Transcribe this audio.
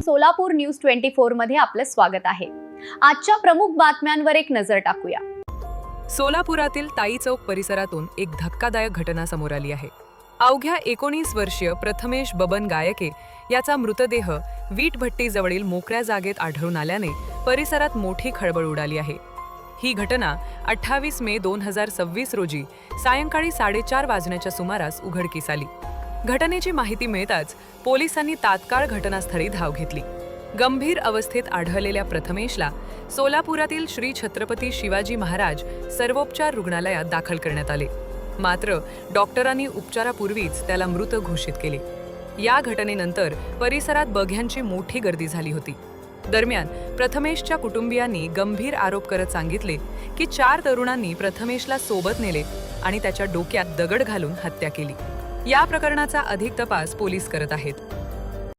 Solapur news 24 मध्ये आपलं स्वागत आहे। आजच्या प्रमुख बातम्यांवर एक नजर टाकूया। सोलापुरातील ताई चौक परिसरातून एक धक्कादायक घटना समोर आली आहे। अवघ्या 19 वर्षीय प्रथमेश बबन गायके याचा मृतदेह वीटभट्टीजवळील मोकळ्या जागेत आढळून आल्याने परिसरात मोठी खळबळ उडाली आहे। ही घटना 28 मे 2026 रोजी सायंकाळी 4:30 वाजण्याच्या सुमारास उघडकीस आली। घटनेची माहिती मिळताच पोलिसांनी तात्काळ घटनास्थळी धाव घेतली। गंभीर अवस्थेत आढळलेल्या प्रथमेशला सोलापुरातील श्री छत्रपती शिवाजी महाराज सर्वोपचार रुग्णालयात दाखल करण्यात आले, मात्र डॉक्टरांनी उपचारापूर्वीच त्याला मृत घोषित केले। या घटनेनंतर परिसरात बघ्यांची मोठी गर्दी झाली होती। दरम्यान प्रथमेशच्या कुटुंबियांनी गंभीर आरोप करत सांगितले की 4 तरुणांनी प्रथमेशला सोबत नेले आणि त्याच्या डोक्यात दगड घालून हत्या केली। या प्रकरणाचा अधिक तपास पोलीस करत आहेत।